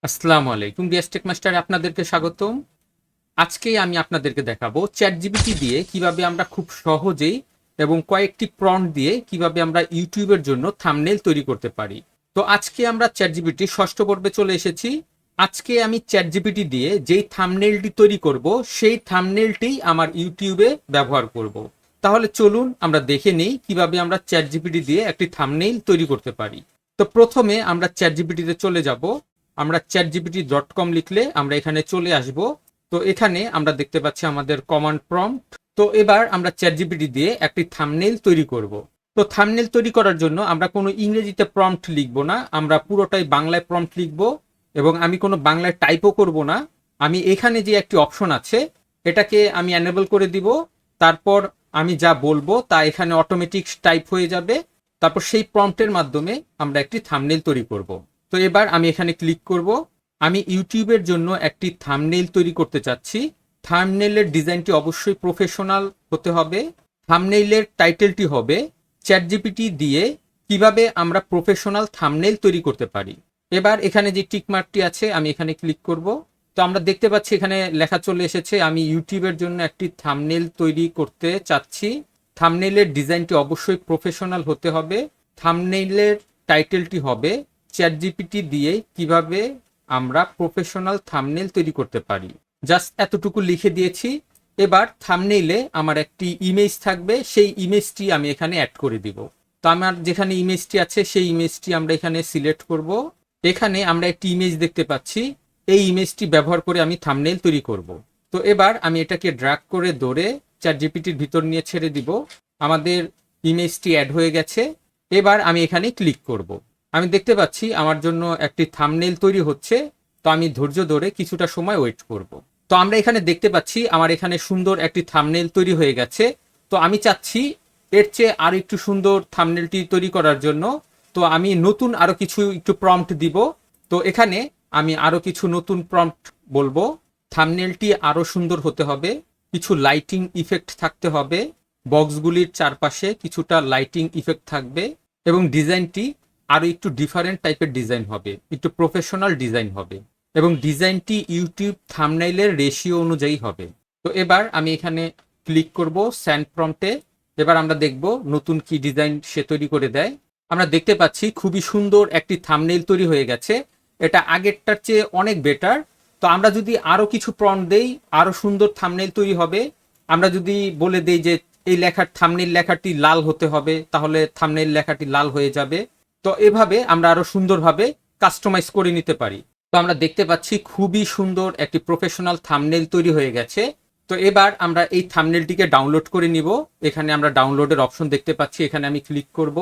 আসসালামু আলাইকুম, BS take মাস্টারে আপনাদেরকে স্বাগতম। আজকে আমি আপনাদেরকে দেখাবো চ্যাটজিপিটি দিয়ে কিভাবে আমরা খুব সহজেই এবং কয়েকটি প্রম্পট দিয়ে কিভাবে আমরা ইউটিউবের জন্য থাম্বনেল তৈরি করতে পারি। তো আজকে আমরা চ্যাটজিপিটি ষষ্ঠ পর্বে চলে এসেছি। আজকে আমি চ্যাটজিপিটি দিয়ে যেই থাম্বনেলটি তৈরি করব সেই থাম্বনেলটি আমার ইউটিউবে ব্যবহার করব। তাহলে চলুন আমরা দেখে নেই কিভাবে আমরা চ্যাটজিপিটি দিয়ে একটি থাম্বনেল তৈরি করতে পারি। তো প্রথমে আমরা চ্যাটজিপিটিতে চলে যাব। আমরা chatgpt.com লিখলে আমরা এখানে চলে আসব। তো এখানে আমরা দেখতে পাচ্ছি আমাদের কমান্ড প্রম্পট। তো এবার আমরা চ্যাটজিপিটি দিয়ে একটি থাম্বনেল তৈরি করব। তো থাম্বনেল তৈরি করার জন্য আমরা কোনো ইংরেজিতে প্রম্পট লিখব না, আমরা পুরোটাই বাংলায় প্রম্পট লিখব এবং আমি কোনো বাংলায় টাইপও করব না। আমি এখানে যে একটি অপশন আছে এটাকে আমি এনেবল করে দিব। তারপর আমি যা বলবো তা এখানে অটোমেটিক টাইপ হয়ে যাবে। তারপর সেই প্রম্পটের মাধ্যমে আমরা একটি থাম্বনেল তৈরি করব। তো এবার আমি এখানে ক্লিক করব। আমি ইউটিউবের জন্য একটি থাম্বনেল তৈরি করতে চাচ্ছি। থাম্বনেলের ডিজাইনটি অবশ্যই প্রফেশনাল হতে হবে। থাম্বনেলের টাইটেলটি হবে চ্যাটজিপিটি দিয়ে কিভাবে আমরা প্রফেশনাল থাম্বনেল তৈরি করতে পারি। এবার এখানে যে টিক মার্কটি আছে আমি এখানে ক্লিক করব। তো আমরা দেখতে পাচ্ছি এখানে লেখা চলে এসেছে আমি ইউটিউবের জন্য একটি থাম্বনেল তৈরি করতে চাচ্ছি। থাম্বনেলের ডিজাইনটি অবশ্যই প্রফেশনাল হতে হবে। থাম্বনেলের টাইটেলটি হবে চ্যাটজিপিটি দিয়ে কিভাবে আমরা প্রফেশনাল থাম্বনেল তৈরি করতে পারি। জাস্ট এতটুকু লিখে দিয়েছি। এবার থাম্বনেইলে আমার একটি ইমেজ থাকবে, সেই ইমেজটি আমি এখানে অ্যাড করে দিব। তো আমার যেখানে ইমেজটি আছে সেই ইমেজটি আমরা এখানে সিলেক্ট করব। এখানে আমরা একটি ইমেজ দেখতে পাচ্ছি, এই ইমেজটি ব্যবহার করে আমি থাম্বনেল তৈরি করব। তো এবার আমি এটাকে ড্র্যাগ করে ধরে চ্যাটজিপিটির ভিতর নিয়ে ছেড়ে দিব। আমাদের ইমেজটি অ্যাড হয়ে গেছে। এবার আমি এখানে ক্লিক করব। আমি দেখতে পাচ্ছি আমার জন্য একটি থাম্বনেল তৈরি হচ্ছে। তো আমি ধৈর্য ধরে কিছুটা সময় ওয়েট করব। তো আমরা এখানে দেখতে পাচ্ছি আমার এখানে সুন্দর একটি থাম্বনেল তৈরি হয়ে গেছে। তো আমি চাচ্ছি এর চেয়ে আর একটু সুন্দর থাম্বনেলটি তৈরি করার জন্য। তো আমি নতুন আরো কিছু একটু প্রম্পট দিব। তো এখানে আমি আরো কিছু নতুন প্রম্পট বলবো। থাম্বনেলটি আরো সুন্দর হতে হবে, কিছু লাইটিং ইফেক্ট থাকতে হবে, বক্সগুলির চারপাশে কিছুটা লাইটিং ইফেক্ট থাকবে এবং ডিজাইনটি আরো একটু ডিফারেন্ট টাইপের ডিজাইন হবে, একটু প্রফেশনাল ডিজাইন হবে এবং ডিজাইনটি ইউটিউব থাম্বনেইলের রেশিও অনুযায়ী হবে। তো এবার আমি এখানে ক্লিক করব সেন্ড প্রম্পটে। এবার আমরা দেখব নতুন কি ডিজাইন সে তৈরি করে দেয়। আমরা দেখতে পাচ্ছি খুবই সুন্দর একটি থাম্বনেইল তৈরি হয়ে গেছে। এটা আগেরটার চেয়ে অনেক বেটার। তো আমরা যদি আরো কিছু প্রম্পট দেই আরো সুন্দর থাম্বনেইল তৈরি হবে। আমরা যদি বলে দেই যে এই লেখার থাম্বনেইল লেখাটি লাল হতে হবে, তাহলে থাম্বনেইল লেখাটি লাল হয়ে যাবে। তো এভাবে আমরা আরো সুন্দরভাবে কাস্টমাইজ করে নিতে পারি। তো আমরা দেখতে পাচ্ছি খুবই সুন্দর একটি প্রফেশনাল থাম্বনেইল তৈরি হয়ে গেছে। তো এবার আমরা এই থাম্বনেইলটিকে ডাউনলোড করে নিব। এখানে আমরা ডাউনলোডের অপশন দেখতে পাচ্ছি, এখানে আমি ক্লিক করব।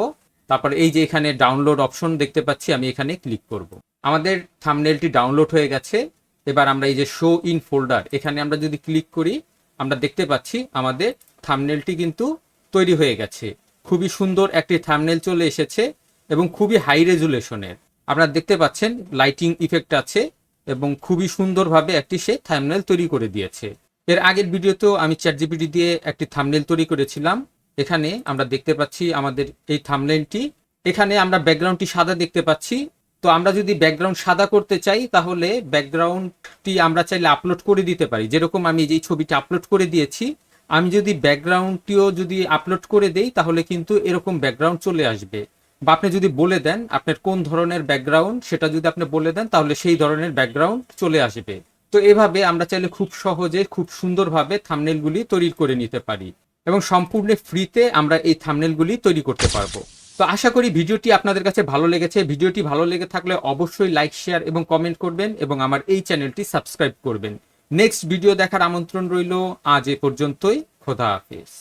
তারপর এই যে এখানে ডাউনলোড অপশন দেখতে পাচ্ছি আমি এখানে ক্লিক করব। আমাদের থাম্বনেইলটি ডাউনলোড হয়ে গেছে। এবার আমরা এই যে শো ইন ফোল্ডার এখানে আমরা যদি ক্লিক করি আমরা দেখতে পাচ্ছি আমাদের থাম্বনেইলটি কিন্তু তৈরি হয়ে গেছে। খুবই সুন্দর একটি থাম্বনেইল চলে এসেছে এবং খুবই হাই রেজুলেশনের। আপনারা দেখতে পাচ্ছেন লাইটিং ইফেক্ট আছে এবং খুবই সুন্দরভাবে একটি সে থাম্বনেইল তৈরি করে দিয়েছে। এর আগের ভিডিওতেও আমি চ্যাটজিপিটি দিয়ে একটি থাম্বনেইল তৈরি করেছিলাম। এখানে আমরা দেখতে পাচ্ছি আমাদের এই থাম্বনেইলটি। এখানে আমরা ব্যাকগ্রাউন্ডটি সাদা দেখতে পাচ্ছি। তো আমরা যদি ব্যাকগ্রাউন্ড সাদা করতে চাই তাহলে ব্যাকগ্রাউন্ডটি আমরা চাইলে আপলোড করে দিতে পারি। যেরকম আমি যেই ছবিটা আপলোড করে দিয়েছি, আমি যদি ব্যাকগ্রাউন্ডটিও যদি আপলোড করে দেই তাহলে কিন্তু এরকম ব্যাকগ্রাউন্ড চলে আসবে। বা আপনি যদি বলে দেন আপনার কোন ধরনের ব্যাকগ্রাউন্ড সেটা যদি আপনি বলে দেন তাহলে সেই ধরনের ব্যাকগ্রাউন্ড চলে আসবে। তো এভাবে আমরা চাইলে খুব সহজে খুব সুন্দরভাবে থাম্বনেইলগুলি তৈরি করে নিতে পারি এবং সম্পূর্ণ ফ্রিতে আমরা এই থাম্বনেইলগুলি তৈরি করতে পারবো। তো আশা করি ভিডিওটি আপনাদের কাছে ভালো লেগেছে। ভিডিওটি ভালো লেগে থাকলে অবশ্যই লাইক, শেয়ার এবং কমেন্ট করবেন এবং আমার এই চ্যানেলটি সাবস্ক্রাইব করবেন। নেক্সট ভিডিও দেখার আমন্ত্রণ রইল। আজ এ পর্যন্তই। খোদা হাফেজ।